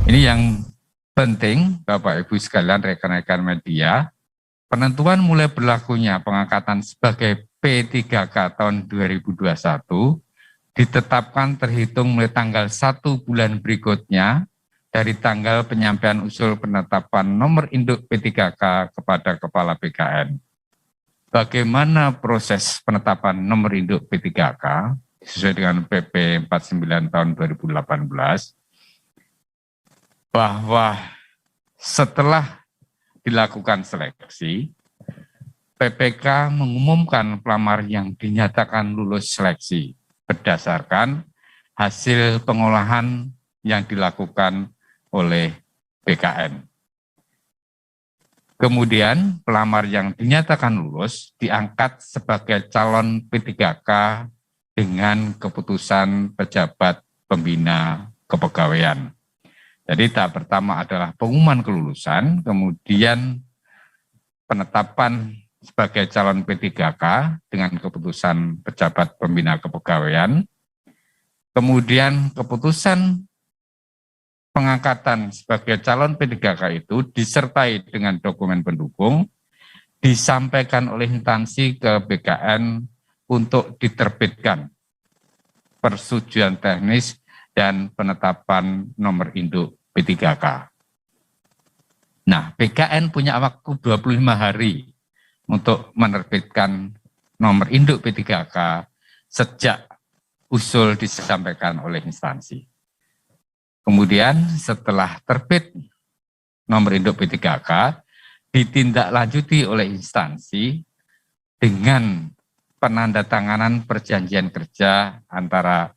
Ini yang penting, Bapak Ibu sekalian, rekan-rekan media, penentuan mulai berlakunya pengangkatan sebagai P3K tahun 2021 ditetapkan terhitung mulai tanggal 1 bulan berikutnya dari tanggal penyampaian usul penetapan nomor induk P3K kepada Kepala BKN. Bagaimana proses penetapan nomor induk P3K sesuai dengan PP 49 tahun 2018, bahwa setelah dilakukan seleksi, PPK mengumumkan pelamar yang dinyatakan lulus seleksi berdasarkan hasil pengolahan yang dilakukan oleh BKN. Kemudian pelamar yang dinyatakan lulus diangkat sebagai calon P3K dengan keputusan pejabat pembina kepegawaian. Jadi tahap pertama adalah pengumuman kelulusan, kemudian penetapan sebagai calon P3K dengan keputusan pejabat pembina kepegawaian, kemudian keputusan pengangkatan sebagai calon P3K itu disertai dengan dokumen pendukung, disampaikan oleh instansi ke BKN untuk diterbitkan persetujuan teknis dan penetapan nomor induk P3K. Nah, BKN punya waktu 25 hari untuk menerbitkan nomor induk P3K sejak usul disampaikan oleh instansi. Kemudian setelah terbit nomor induk P3K, ditindaklanjuti oleh instansi dengan penandatanganan perjanjian kerja antara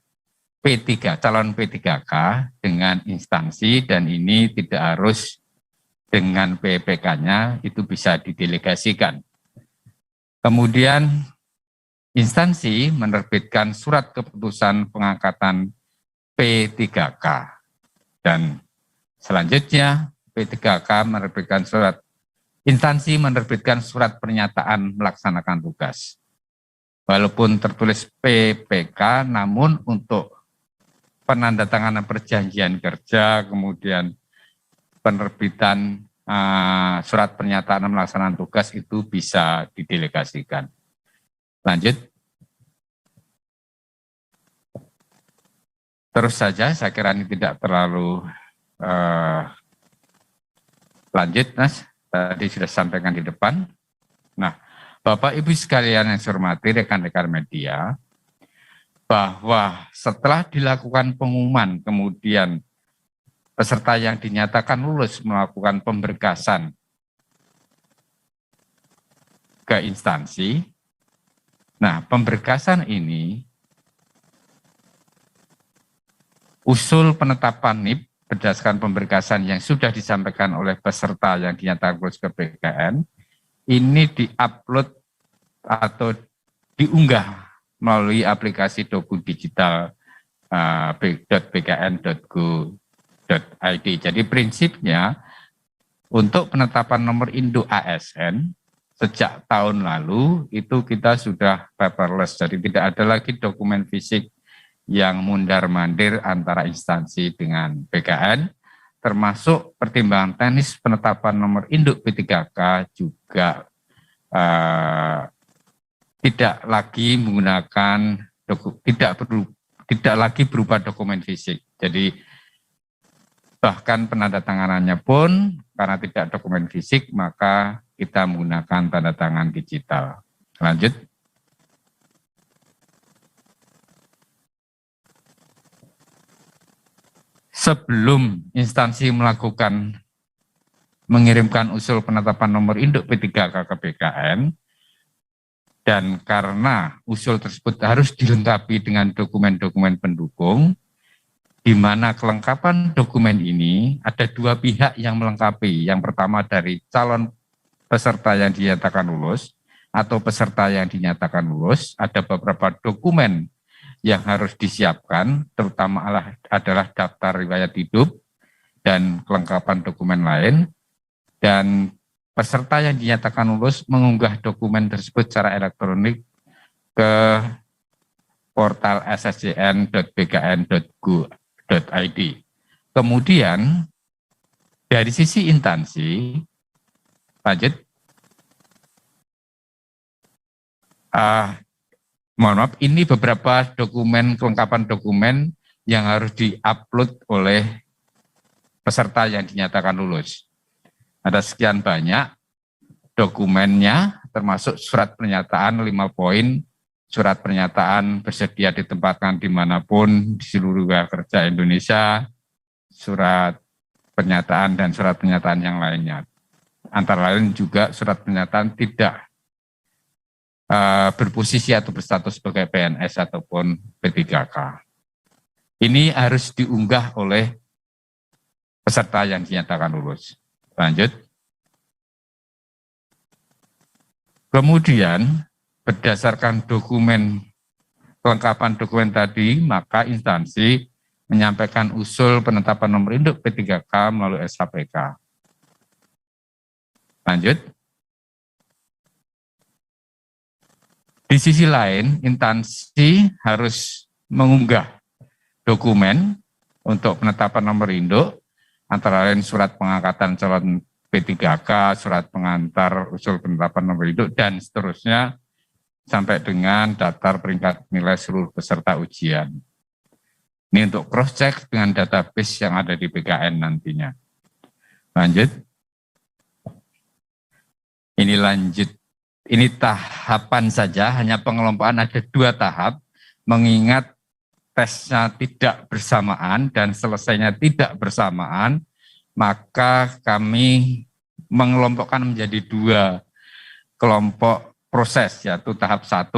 P3, calon P3K dengan instansi, dan ini tidak harus dengan PPK-nya, itu bisa didelegasikan. Kemudian instansi menerbitkan surat keputusan pengangkatan P3K, dan selanjutnya P3K menerbitkan surat, instansi menerbitkan surat pernyataan melaksanakan tugas. Walaupun tertulis PPK, namun untuk penandatanganan perjanjian kerja, kemudian penerbitan surat pernyataan melaksanakan tugas itu bisa didelegasikan. Lanjut. Terus saja, saya kira ini tidak terlalu lanjut, Mas. Tadi sudah sampaikan di depan. Nah, Bapak Ibu sekalian yang saya hormati, rekan-rekan media, bahwa setelah dilakukan pengumuman, kemudian peserta yang dinyatakan lulus melakukan pemberkasan ke instansi. Nah, pemberkasan ini, usul penetapan NIP berdasarkan pemberkasan yang sudah disampaikan oleh peserta yang dinyatakan lulus ke BKN, ini diupload atau diunggah melalui aplikasi Doku Digital .bkn.go.id. Jadi prinsipnya untuk penetapan nomor induk ASN sejak tahun lalu itu kita sudah paperless, jadi tidak ada lagi dokumen fisik yang mundar-mandir antara instansi dengan BKN, termasuk pertimbangan teknis penetapan nomor induk P3K juga tidak lagi menggunakan tidak lagi berupa dokumen fisik. Jadi bahkan penandatanganannya pun karena tidak dokumen fisik, maka kita menggunakan tanda tangan digital. Lanjut. Sebelum instansi mengirimkan usul penetapan nomor induk P3K ke BKN, dan karena usul tersebut harus dilengkapi dengan dokumen-dokumen pendukung, di mana kelengkapan dokumen ini ada dua pihak yang melengkapi. Yang pertama dari calon peserta yang dinyatakan lulus atau peserta yang dinyatakan lulus, ada beberapa dokumen yang harus disiapkan, terutama adalah daftar riwayat hidup dan kelengkapan dokumen lain, dan peserta yang dinyatakan lulus mengunggah dokumen tersebut secara elektronik ke portal ssjn.bkn.go.id. Kemudian Dari sisi instansi, lanjut. Mohon maaf, ini beberapa dokumen, kelengkapan dokumen yang harus diupload oleh peserta yang dinyatakan lulus. Ada sekian banyak dokumennya, termasuk surat pernyataan 5 poin, surat pernyataan bersedia ditempatkan dimanapun di seluruh wilayah kerja Indonesia, surat pernyataan dan surat pernyataan yang lainnya. Antara lain juga surat pernyataan tidak berposisi atau berstatus sebagai PNS ataupun P3K. Ini harus diunggah oleh peserta yang dinyatakan lulus. Lanjut. Kemudian berdasarkan dokumen, kelengkapan dokumen tadi, maka instansi menyampaikan usul penetapan nomor induk P3K melalui SHPK. Lanjut. Di sisi lain, instansi harus mengunggah dokumen untuk penetapan nomor induk, antara lain surat pengangkatan calon P3K, surat pengantar usul penetapan nomor induk, dan seterusnya, sampai dengan daftar peringkat nilai seluruh peserta ujian. Ini untuk cross-check dengan database yang ada di PKN nantinya. Lanjut. Ini lanjut. Ini tahapan saja, hanya pengelompokan ada 2 tahap, mengingat tesnya tidak bersamaan dan selesainya tidak bersamaan, maka kami mengelompokkan menjadi 2 kelompok proses, yaitu tahap 1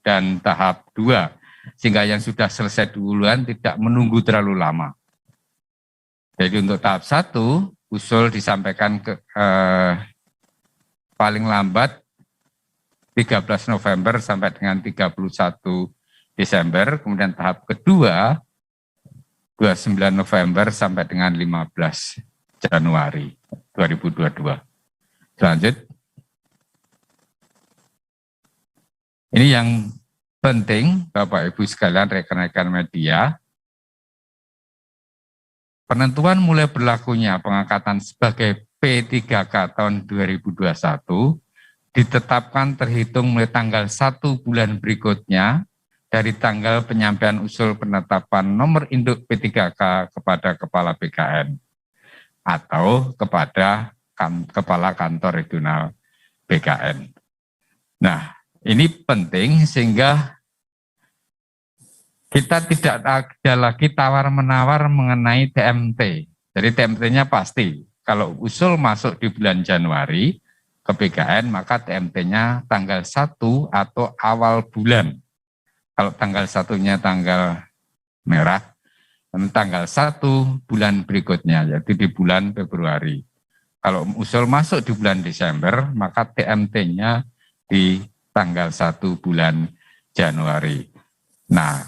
dan tahap 2, sehingga yang sudah selesai duluan tidak menunggu terlalu lama. Jadi untuk tahap 1, usul disampaikan ke paling lambat 13 November sampai dengan 31 Desember, kemudian tahap kedua 29 November sampai dengan 15 Januari 2022. Lanjut. Ini yang penting, Bapak Ibu sekalian, rekan-rekan media. Penentuan mulai berlakunya pengangkatan sebagai P3K tahun 2021 ditetapkan terhitung mulai tanggal 1 bulan berikutnya dari tanggal penyampaian usul penetapan nomor induk P3K kepada Kepala BKN atau kepada Kepala Kantor Regional BKN. Nah, ini penting sehingga kita tidak ada lagi tawar-menawar mengenai TMT. Jadi TMT-nya pasti, kalau usul masuk di bulan Januari ke BKN, maka TMT-nya tanggal 1 atau awal bulan. Kalau tanggal 1-nya tanggal merah, dan tanggal 1 bulan berikutnya, yaitu di bulan Februari. Kalau usul masuk di bulan Desember, maka TMT-nya di tanggal 1 bulan Januari. Nah,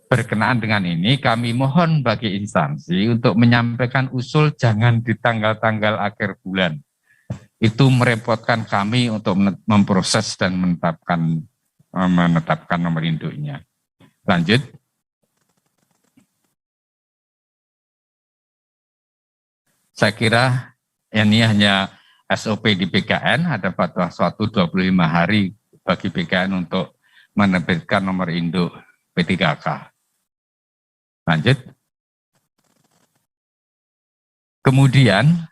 berkenaan dengan ini, kami mohon bagi instansi untuk menyampaikan usul jangan di tanggal-tanggal akhir bulan. Itu merepotkan kami untuk memproses dan menetapkan nomor induknya. Lanjut. Saya kira ini hanya SOP di BKN, ada batas waktu 25 hari bagi BKN untuk menerbitkan nomor induk P3K. Lanjut. Kemudian,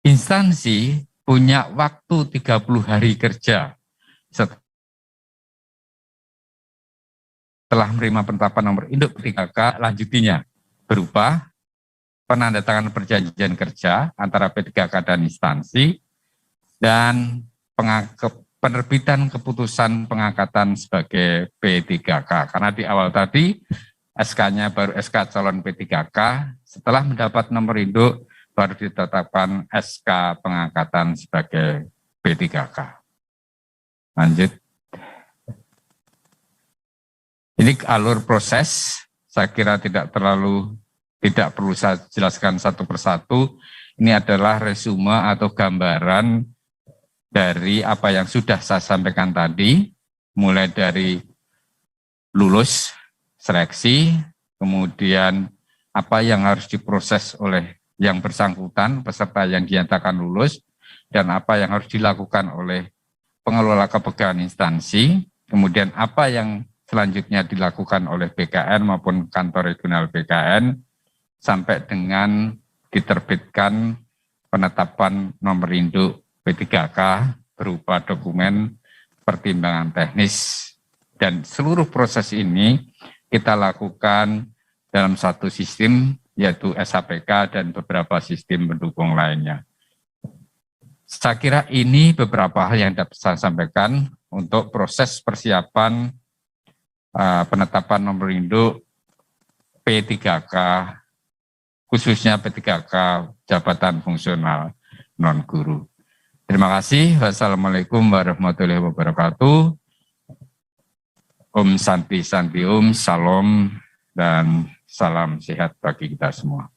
instansi punya waktu 30 hari kerja setelah menerima penetapan nomor induk P3K, lanjutinya berupa penandatanganan perjanjian kerja antara P3K dan instansi dan penerbitan keputusan pengangkatan sebagai P3K. Karena di awal tadi SK-nya baru SK calon P3K, setelah mendapat nomor induk baru ditetapkan SK pengangkatan sebagai P3K. Lanjut. Ini alur proses, saya kira tidak perlu saya jelaskan satu persatu. Ini adalah resume atau gambaran dari apa yang sudah saya sampaikan tadi, mulai dari lulus seleksi, kemudian apa yang harus diproses oleh yang bersangkutan, peserta yang dinyatakan lulus, dan apa yang harus dilakukan oleh pengelola kepegangan instansi, kemudian apa yang selanjutnya dilakukan oleh BKN maupun kantor regional BKN, sampai dengan diterbitkan penetapan nomor induk P3K berupa dokumen pertimbangan teknis. Dan seluruh proses ini kita lakukan dalam satu sistem, yaitu SAPK dan beberapa sistem pendukung lainnya. Saya kira ini beberapa hal yang dapat saya sampaikan untuk proses persiapan penetapan nomor induk P3K, khususnya P3K jabatan fungsional non-guru. Terima kasih. Wassalamualaikum warahmatullahi wabarakatuh. Om Santi Santi Om, Salam, dan salam sehat bagi kita semua.